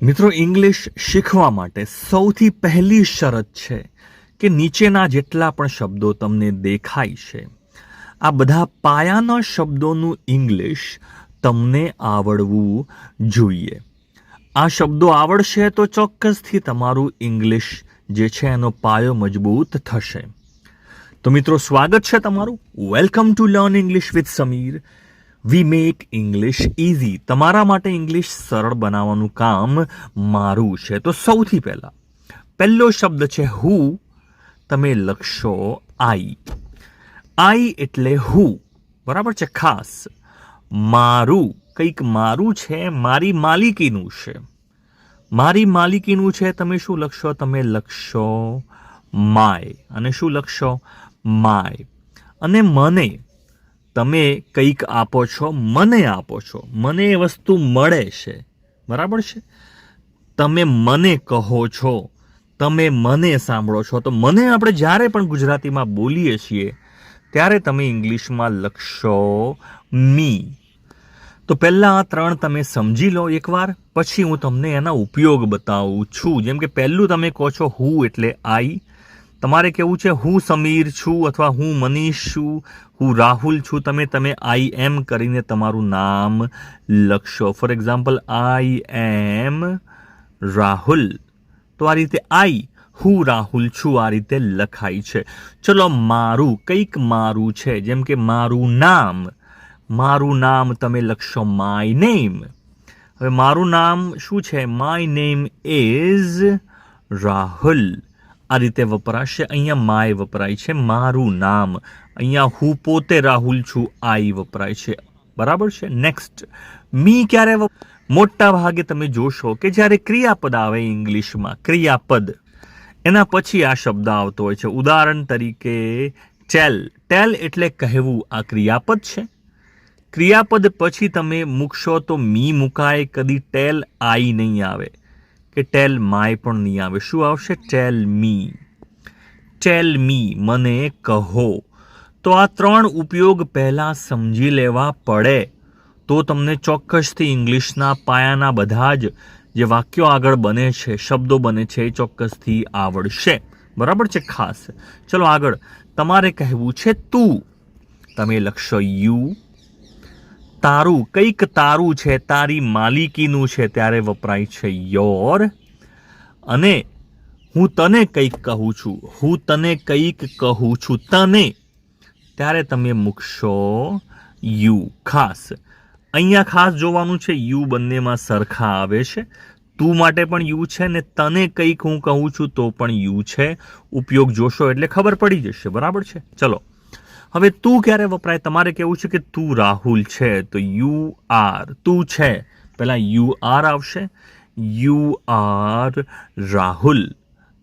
મિત્રો, ઇંગ્લિશ શીખવા માટે સૌથી પહેલી શરત છે કે નીચેના જેટલા પણ શબ્દો તમને દેખાય છે આ બધા પાયાના શબ્દોનું ઇંગ્લિશ તમને આવડવું જોઈએ. આ શબ્દો આવડશે તો ચોક્કસથી તમારું ઇંગ્લિશ જે છે એનો પાયો મજબૂત થશે. તો મિત્રો, સ્વાગત છે તમારું. Welcome to learn English with Sameer. We make English easy. તમારા માટે ઇંગ્લિશ સરળ બનાવવાનું કામ મારું છે. તો સૌથી પહેલો શબ્દ છે હું. તમે લખશો આઈ. આઈ એટલે હું, બરાબર છે. ખાસ મારું, કંઈક મારું છે, મારી માલિકીનું છે. મારી માલિકીનું છે. તમે શું લખશો? તમે લખશો માય. અને શું લખશો? માય. અને મને, તમે કંઈક આપો છો, મને આપો છો, મને એ વસ્તુ મળે છે, બરાબર છે. તમે મને કહો છો, તમે મને સાંભળો છો. તો મને આપણે જ્યારે પણ ગુજરાતીમાં બોલીએ છીએ ત્યારે તમે ઇંગ્લિશમાં લખશો મી. તો પહેલાં આ ત્રણ તમે સમજી લો એકવાર, પછી હું તમને એના ઉપયોગ બતાવું છું. જેમ કે પહેલું તમે કહો છો હું એટલે આઈ. તમારે કેવું છે હું સમીર છું અથવા હું મનીષ છું, હું રાહુલ છું. તમે આઈ એમ કરીને તમારું નામ લખશો. ફોર એક્ઝામ્પલ, આઈ એમ રાહુલ. તો આ રીતે આઈ, હું રાહુલ છું, આ રીતે લખાય છે. ચલો, મારું, કંઈક મારું છે. જેમ કે મારું નામ. મારું નામ તમે લખશો માય નેમ. હવે મારું નામ શું છે? My name is Rahul. આ રીતે વપરાશે. અહીંયા માય વપરાય છે, મારું નામ. અહીંયા હું પોતે રાહુલ છું, આઈ વપરાય છે, બરાબર છે. નેક્સ્ટ, મી ક્યારે મોટા ભાગે તમે જોશો કે જ્યારે ક્રિયાપદ આવે ઇંગ્લિશમાં, ક્રિયાપદ એના પછી આ શબ્દ આવતો હોય છે. ઉદાહરણ તરીકે ટેલ. ટેલ એટલે કહેવું, આ ક્રિયાપદ છે. ક્રિયાપદ પછી તમે મૂકશો તો મી મુકાય. કદી ટેલ આઈ નહીં આવે કે ટેલ માય પણ નહીં આવે. શું આવશે? ટેલ મી. ટેલ મી, મને કહો. તો આ ત્રણ ઉપયોગ પહેલાં સમજી લેવા પડે તો તમને ચોક્કસથી ઇંગ્લિશના પાયાના બધા જ જે વાક્યો આગળ બને છે, શબ્દો બને છે, એ ચોક્કસથી આવડશે, બરાબર છે. ખાસ ચલો આગળ. તમારે કહેવું છે તું. તમે લખશો યુ. તારું, કંઈક તારું છે, તારી માલિકીનું છે, ત્યારે વપરાય છે યોર. અને હું તને કંઈક કહું છું, હું તને કંઈક કહું છું, તને, ત્યારે તમે મૂકશો યુ. ખાસ અહીંયા ખાસ જોવાનું છે, યુ બંનેમાં સરખા આવે છે. તું માટે પણ યુ છે ને તને કંઈક હું કહું છું તો પણ યુ છે. ઉપયોગ જોશો એટલે ખબર પડી જશે, બરાબર છે. ચલો, હવે તું ક્યારે વપરાય? તમારે કેવું છે કે તું રાહુલ છે, તો યુ આર. તું છે, પહેલા યુ આર આવશે. You are Rahul.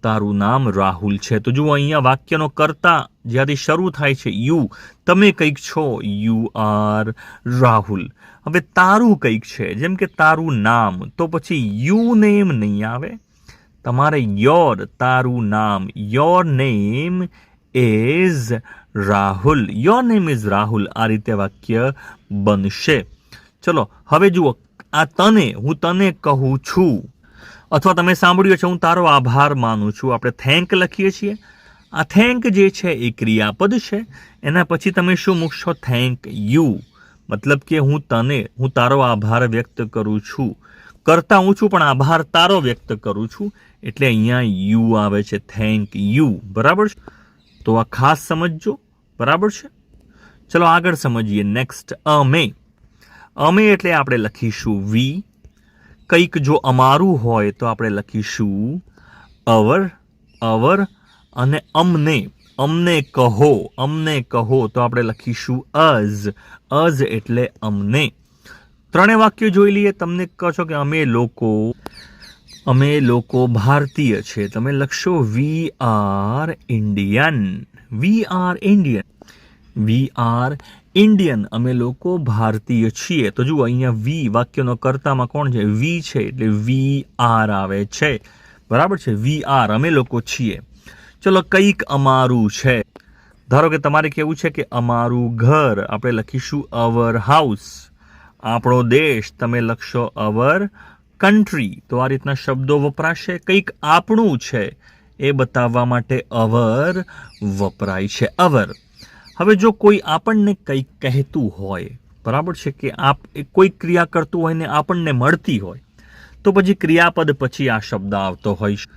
તારું નામ રાહુલ છે. તો જુઓ, અહીંયા વાક્યનો કર્તા જ્યાંથી શરૂ થાય છે યુ, તમે કંઈક છો, યુ આર રાહુલ. હવે તારું કંઈક છે, જેમ કે તારું નામ, તો પછી યુ નેમ નહીં આવે. તમારે યોર, તારું નામ, your name is Rahul. Your name is Rahul. આ રીતે વાક્ય બનશે. ચલો હવે જુઓ, આ તને, હું તને કહું છું, અથવા તમે સાંભળ્યું છે હું તારો આભાર માનું છું. આપણે થેન્ક લખીએ છીએ. આ થેન્ક જે છે એ ક્રિયાપદ છે. એના પછી તમે શું મૂકશો? Thank you. મતલબ કે હું તને, હું તારો આભાર વ્યક્ત કરું છું. કરતા હું છું પણ આભાર તારો વ્યક્ત કરું છું, એટલે અહીંયા યુ આવે છે. થેન્ક યુ, બરાબર છે. તો આ ખાસ સમજજો, બરાબર છે. ચલો આગળ સમજીએ. નેક્સ્ટ, અમે. અમે એટલે આપણે લખીશું વી. કંઈક જો અમારું હોય તો આપણે લખીશું અવર. અવર. અને અમને, અમને કહો, અમને કહો, તો આપણે લખીશું અઝ. અઝ એટલે અમને. ત્રણેય વાક્યો જોઈ લઈએ. તમને કહો છો કે અમે લોકો ભારતીય છે, તમે લખશો we are Indian. We are Indian. We are Indian. અમે લોકો ભારતીય છીએ. તો જુઓ, અહીંયા વી વાક્યનો કર્તામાં કોણ છે? વી છે, એટલે વી આર આવે છે, બરાબર છે. વી આર, અમે લોકો છીએ. ચલો, કંઈક અમારું છે. ધારો કે તમારે કેવું છે કે અમારું ઘર, આપણે લખીશું અવર હાઉસ. આપણો દેશ, તમે લખશો અવર કન્ટ્રી, તો આ રીતના શબ્દો વપરાશે. કંઈક આપણું છે એ બતાવવા માટે અવર વપરાય છે, અવર. હવે જો કોઈ આપણને કંઈક કહેતું હોય, બરાબર છે, કે કોઈ ક્રિયા કરતું હોય ને આપણને મળતી હોય, તો પછી ક્રિયાપદ પછી આ શબ્દ આવતો હોય.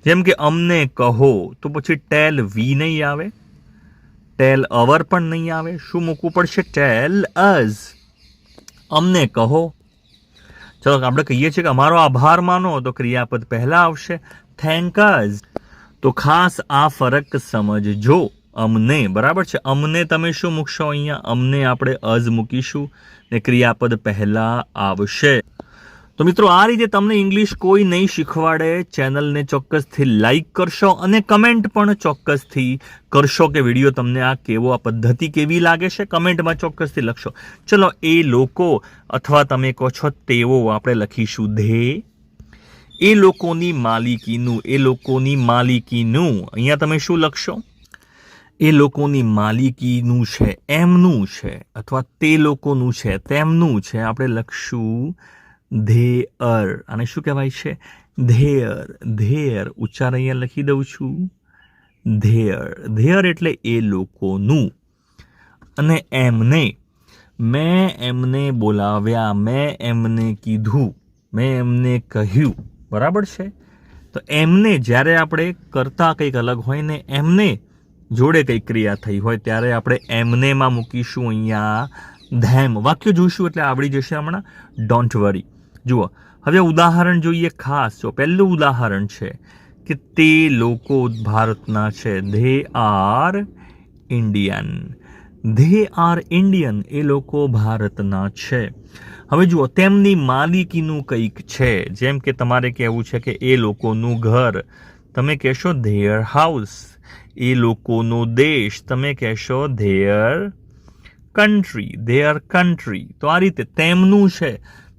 જેમ કે અમને કહો, તો પછી ટેલ વી નહીં આવે, ટેલ અવર પણ નહીં આવે. શું મૂકવું પડશે? ટેલ અઝ. અમને કહો. ચલો આપણે કહીએ છીએ કે અમારો આભાર માનો, તો ક્રિયાપદ પહેલા આવશે, થેન્ક અઝ. તો ખાસ આ ફરક સમજજો. અમને, બરાબર છે, અમને તમે શું મૂકશો અહીંયા? અમને આપણે અઝ મૂકીશું ને ક્રિયાપદ પહેલા આવશે. તો મિત્રો, આ રીતે તમને ઇંગ્લિશ કોઈ નહીં શીખવાડે. ચેનલને ચોક્કસથી લાઈક કરશો અને કમેન્ટ પણ ચોક્કસથી કરશો કે વિડીયો તમને આ પદ્ધતિ કેવી લાગે છે. કમેન્ટમાં ચોક્કસથી લખશો. ચલો, એ લોકો અથવા તમે કહો છો તેઓ, આપણે લખીશું ધે. એ લોકોની માલિકીનું, એ લોકોની માલિકીનું, અહીંયા તમે શું લખશો? એ લોકોની માલિકીનું છે, એમનું છે, અથવા તે લોકોનું છે, તેમનું છે. આપણે લખશું ધેયર. આને શું કહેવાય છે? ધેયર. ધેયર ઉચ્ચાર અહીંયા લખી દઉં છું, ધેયર. ધેયર એટલે એ લોકોનું. અને એમને, મેં એમને બોલાવ્યા, મેં એમને કીધું, મેં એમને કહ્યું, બરાબર છે. તો એમને જ્યારે આપણે કરતા કંઈક અલગ હોય ને એમને જોડે કંઈક ક્રિયા થઈ હોય ત્યારે આપણે એમનેમાં મૂકીશું અહીંયા ધેમ. વાક્ય જોઈશું એટલે આવડી જશે હમણાં, ડોન્ટ વરી. જુઓ, હવે ઉદાહરણ જોઈએ ખાસ. જો પહેલું ઉદાહરણ છે કે તે લોકો ભારતના છે, they are Indian. They are Indian, એ લોકો ભારતના છે. હવે જુઓ, તેમની માલિકીનું કંઈક છે. જેમ કે તમારે કહેવું છે કે એ લોકોનું ઘર, તમે કહેશો ધેયર હાઉસ. એ લોકોનો દેશ, તમે કહેશો ધેયર કન્ટ્રી, ધેયર કન્ટ્રી. તો આ રીતે તેમનું છે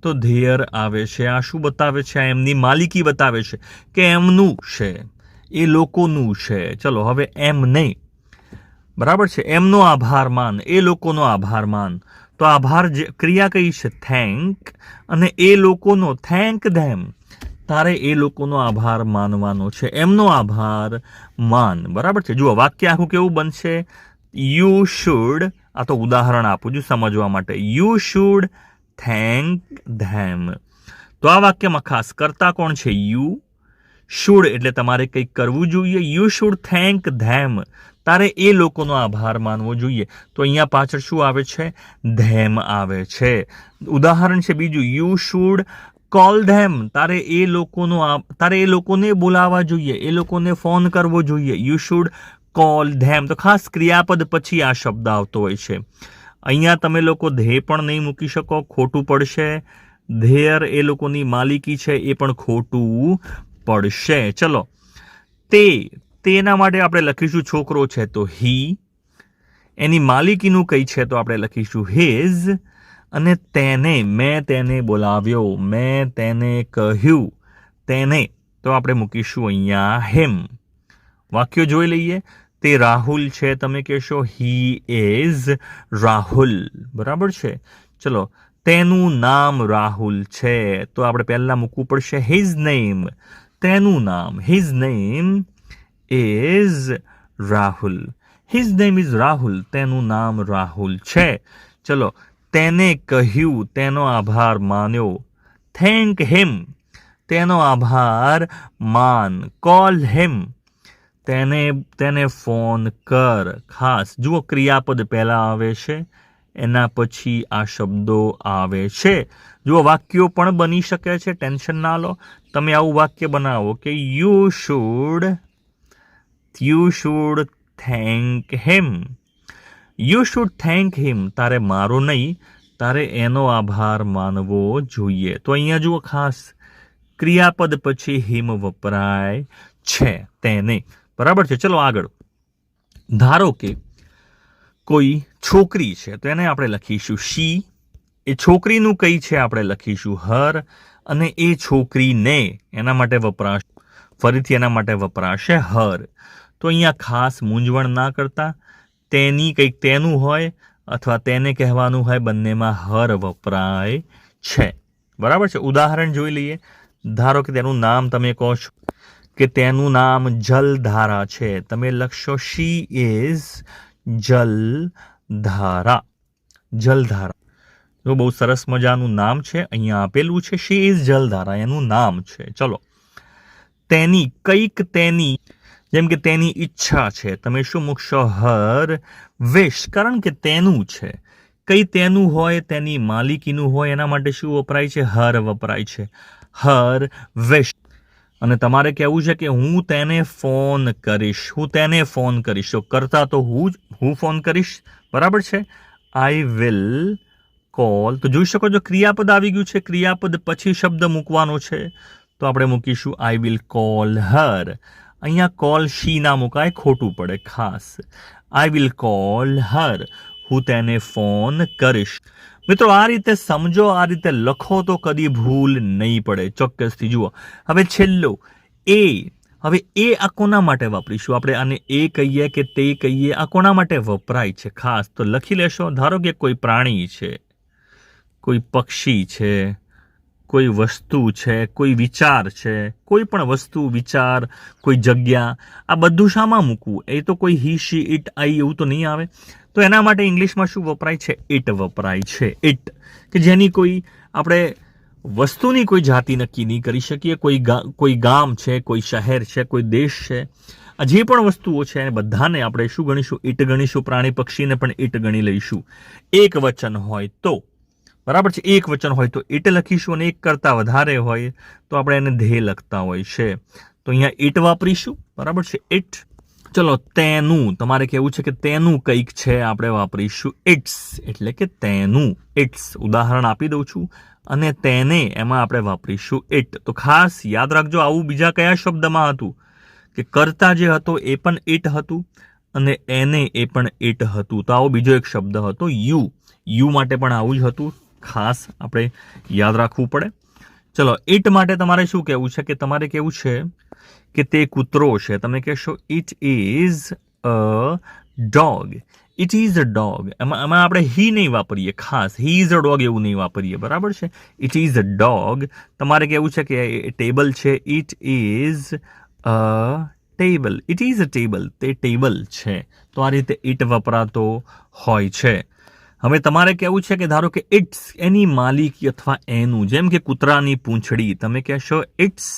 તો ધેયર આવે છે. આ શું બતાવે છે? આ એમની માલિકી બતાવે છે કે એમનું છે, એ લોકોનું છે. ચલો, હવે એમને, બરાબર છે, એમનો આભાર માન, એ લોકોનો આભાર માન. તો આભાર ક્રિયા કઈ છે? થેન્ક. અને એ લોકોનો, થેન્ક ધેમ. તારે એ લોકોનો આભાર માનવાનો છે, એમનો આભાર માન. બરાબર છે. જુઓ, વાક્ય આખું કેવું બનશે? યુ શુડ, આ તો ઉદાહરણ આપું છું સમજવા માટે, યુ શુડ થેન્ક ધેમ. તો આ વાક્યમાં ખાસ કરતા કોણ છે? યુ. શુડ એટલે તમારે કંઈક કરવું જોઈએ. યુ શુડ થેન્ક ધેમ, તારે એ લોકોનો આભાર માનવો જોઈએ. તો અહીંયા પાછળ શું આવે છે? ધેમ આવે છે. ઉદાહરણ છે બીજું, યુ શુડ કોલ ધેમ, તારે એ લોકોને બોલાવવા જોઈએ, એ લોકોને ફોન કરવો જોઈએ. યુ શુડ કોલ ધેમ. તો ખાસ ક્રિયાપદ પછી આ શબ્દ આવતો હોય છે. અહીંયા તમે લોકો ધે પણ નહીં મૂકી શકો, ખોટું પડશે. ધેયર એ લોકોની માલિકી છે એ પણ ખોટું પડશે. ચલો, તેના માટે આપણે લખીશું છોકરો છે તો હી. એની માલિકીનું કઈ છે તો આપણે લખીશું હિઝ. અને તેને, મેં તેને બોલાવ્યો, મેં તેને કહ્યું, તેને, તો આપણે મૂકીશું અહીંયા હિમ. વાક્યો જોઈ લઈએ. તે રાહુલ છે, તમે કહેશો હી ઇઝ રાહુલ, બરાબર છે. ચલો, તેનું નામ રાહુલ છે તો આપણે પહેલા મૂકવું પડશે હિઝ નેમ. તેનું નામ, his name is Rahul. His name is Rahul, તેનું નામ રાહુલ છે. ચલો, તેને કહ્યું, તેનો આભાર માન્યો, થેન્ક હિમ, તેનો આભાર માન. કોલ હિમ, તેને ફોન કર. ખાસ જુઓ, ક્રિયાપદ પહેલા આવે છે, એના પછી આ શબ્દો આવે છે. જુઓ, વાક્યો પણ બની શકે છે, ટેન્શન ના લો. તમે આવું વાક્ય બનાવો કે you should thank him. You should thank him, તારે મારો નહીં, તારે એનો આભાર માનવો જોઈએ. તો અહીંયા જુઓ, ખાસ ક્રિયાપદ પછી હિમ વપરાય છે, તેને. બરાબર છે. ચલો આગળ. ધારો કે કોઈ છોકરી છે તો એને આપણે લખીશું શી. એ છોકરીનું કઈ છે આપણે લખીશું હર. અને એ છોકરીને, એના માટે વપરાશ, ફરીથી એના માટે વપરાશે હર. તો અહીંયા ખાસ મૂંઝવણ ના કરતા, તેની કંઈક તેનું હોય અથવા તેને કહેવાનું હોય, બંનેમાં હર વપરાય છે. બરાબર છે. ઉદાહરણ જોઈ લઈએ. ધારો કે તેનું નામ તમે કહો છો કે તેનું નામ જલધારા છે, તમે લખશો શી ઇઝ જલધારા. જલધારા જો બહુ સરસ મજાનું નામ છે, અહીંયા આપેલું છે શી ઇઝ જલધારા, એનું નામ છે. ચલો, તેની, કંઈક તેની, જેમ કે તેની ઈચ્છા છે, તમે શું મૂકશો? હર વિશ, કારણ કે તેનું છે. કઈ તેનું હોય, તેની માલિકીનું હોય, એના માટે શું વપરાય છે? હર વપરાય છે. હર વિશ. અને તમારે કહેવું છે કે હું તેને ફોન કરીશ, હું તેને ફોન કરીશ. તો કરતા તો હું ફોન કરીશ, બરાબર છે. I will call. તો જોઈ શકો છો ક્રિયાપદ આવી ગયું છે, ક્રિયાપદ પછી શબ્દ મૂકવાનો છે, તો આપણે મૂકીશું આઈ વિલ કોલ હર. અહીંયા કોલ શી ના મુકાય, ખોટું પડે ખાસ. આઈ વિલ કોલ હર, હું તેને ફોન કરીશ. મિત્રો આ રીતે સમજો, આ રીતે લખો તો કદી ભૂલ નહીં પડે, ચોક્કસથી. જુઓ હવે છેલ્લો એ. હવે એ આ કોના માટે વાપરીશું? આપણે આને એ કહીએ કે તે કહીએ, આ કોના માટે વપરાય છે ખાસ તો લખી લેશો. ધારો કે કોઈ પ્રાણી છે, કોઈ પક્ષી છે, કોઈ વસ્તુ છે, કોઈ વિચાર છે, કોઈ પણ વસ્તુ, વિચાર, કોઈ જગ્યા, આ બધું શામાં મૂકવું? એ તો કોઈ હી, શી, ઇટ, આઈ એવું તો નહીં આવે. તો એના માટે ઇંગ્લિશમાં શું વપરાય છે? ઇટ વપરાય છે. ઇટ, કે જેની કોઈ આપણે વસ્તુની કોઈ જાતિ નક્કી નહીં કરી શકીએ. કોઈ ગામ છે, કોઈ શહેર છે, કોઈ દેશ છે, આ જે પણ વસ્તુઓ છે એને બધાને આપણે શું ગણીશું? ઇટ ગણીશું. પ્રાણી પક્ષીને પણ ઇટ ગણી લઈશું. એક વચન હોય તો, બરાબર છે, એક વચન હોય તો ઇટ લખીશું, અને એક કરતાં વધારે હોય તો આપણે એને ધે લખતા હોય છે. તો અહીંયા ઇટ વાપરીશું, બરાબર છે, ઇટ. ચલો, તેનું, તમારે કેવું છે કે તેનું કંઈક છે, આપણે વાપરીશું ઇટ્સ, એટલે કે તેનું, ઇટ્સ. ઉદાહરણ આપી દઉં છું. અને તેને, એમાં આપણે વાપરીશું ઇટ. તો ખાસ યાદ રાખજો, આવું બીજા કયા શબ્દમાં હતું કે કરતા જે હતો એ પણ ઇટ હતું, અને એને એ પણ ઇટ હતું. તો આવો બીજો એક શબ્દ હતો યુ. યુ માટે પણ આવું જ હતું, ખાસ આપણે યાદ રાખવું પડે. ચલો, ઇટ માટે તમારે શું કહેવું છે? કે તમારે કેવું છે કે તે કૂતરો છે, તમે કહેશો it is a dog. It is a dog. એમાં આપણે હી નહીં વાપરીએ, ખાસ હી ઇઝ અ ડોગ એવું નહીં વાપરીએ, બરાબર છે. It is a dog. તમારે કેવું છે કે ટેબલ છે, it is a table. It is a table, તે ટેબલ છે. તો આ રીતે ઇટ વપરાતો હોય છે. હવે તમારે કેવું છે કે ધારો કે ઇટ્સ, એની માલિકી અથવા એનું, જેમ કે કૂતરાની પૂંછડી, તમે કહેશો ઇટ્સ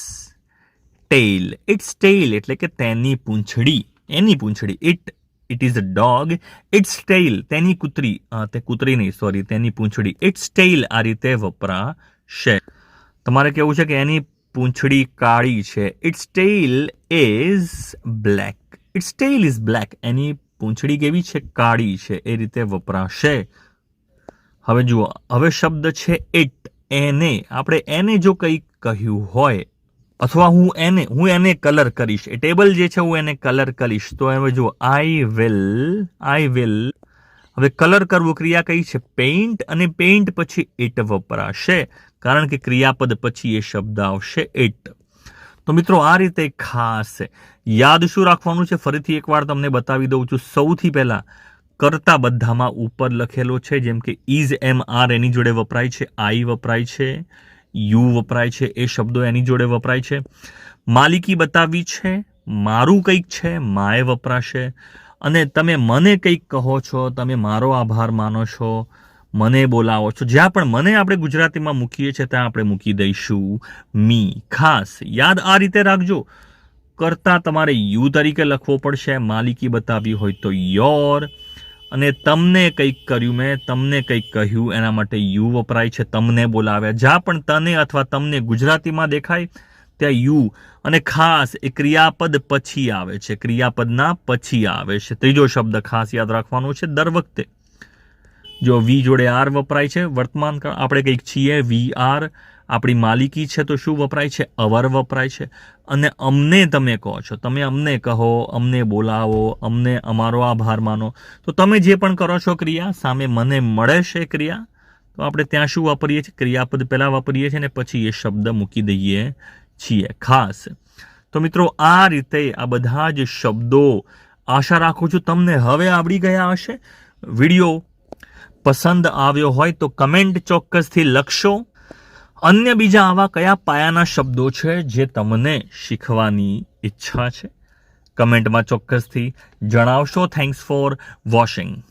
ટેલ. ઇટ્સ ટેલ એટલે કે તેની પૂંછડી, એની પૂંછડી. It is a dog, its tail, તેની કૂતરી, તે કૂતરી નહીં, સોરી, તેની પૂંછડી. ઇટ્સ ટેલ આ રીતે વપરાશે. તમારે કેવું છે કે એની પૂંછડી કાળી છે, its tail is black. Its tail is black, એની પૂંછડી કેવી છે? કાળી છે. એ રીતે વપરાશે. હવે જુઓ, હવે શબ્દ છે ઇટ, એને. આપણે એને જો કંઈક કહ્યું હોય, અથવા હું એને કલર કરીશ, એ ટેબલ જે છે હું એને કલર કરીશ, તો હવે જુઓ આઈ વિલ. હવે કલર કરવું, ક્રિયા કઈ છે? પેઇન્ટ. અને પેઇન્ટ પછી ઇટ વપરાશે, કારણ કે ક્રિયાપદ પછી એ શબ્દ આવશે ઇટ. તો મિત્રો આ રીતે ખાસ યાદ શું રાખવાનું છે? ફરીથી એકવાર તમને બતાવી દઉં છું. સૌથી પહેલા કરતા બધામાં ઉપર લખેલો છે, જેમ કે ઇઝ, એમ, આર એની જોડે વપરાય છે, આઈ વપરાય છે, યુ વપરાય છે, એ શબ્દો એની જોડે વપરાય છે. માલિકી બતાવી છે, મારું કંઈક છે, માએ વપરાશે. અને તમે મને કંઈક કહો છો, તમે મારો આભાર માનો છો, મને બોલાવો છો, જ્યાં પણ મને આપણે ગુજરાતીમાં મૂકીએ છીએ ત્યાં આપણે મૂકી દઈશું મી. ખાસ યાદ આ રીતે રાખજો. કરતા તમારે યુ તરીકે લખવો પડશે, માલિકી બતાવી હોય તો યોર, અને તમને કંઈક કર્યું, મેં તમને કંઈક કહ્યું, એના માટે યુ વપરાય છે. તમને બોલાવ્યા, જ્યાં પણ તને અથવા તમને ગુજરાતીમાં દેખાય ત્યાં યુ. અને ખાસ એ ક્રિયાપદ પછી આવે છે, ક્રિયાપદના પછી આવે છે. ત્રીજો શબ્દ ખાસ યાદ રાખવાનો છે દર વખતે. જો વી જોડે આર વપરાય છે, વર્તમાન આપણે કંઈક છીએ, વી આર. આપણી માલિકી છે તો શું વપરાય છે? અવર વપરાય છે. અને અમને તમે કહો છો, તમે અમને કહો, અમને બોલાવો, અમને અમારો આભાર માનો. તો તમે જે પણ કરો છો ક્રિયા, સામે મને મળે છે ક્રિયા, તો આપણે ત્યાં શું વાપરીએ છીએ? ક્રિયાપદ પહેલાં વાપરીએ છીએ ને પછી એ શબ્દ મૂકી દઈએ છીએ ખાસ. તો મિત્રો આ રીતે આ બધા જ શબ્દો આશા રાખું છું તમને હવે આવડી ગયા હશે. વિડીયો પસંદ આવ્યો હોય તો કમેન્ટ ચોક્કસથી લખશો. અન્ય બીજા આવા કયા પાયાના શબ્દો છે જે તમને શીખવાની ઈચ્છા છે? કમેન્ટમાં ચોક્કસથી જણાવશો. Thanks for watching.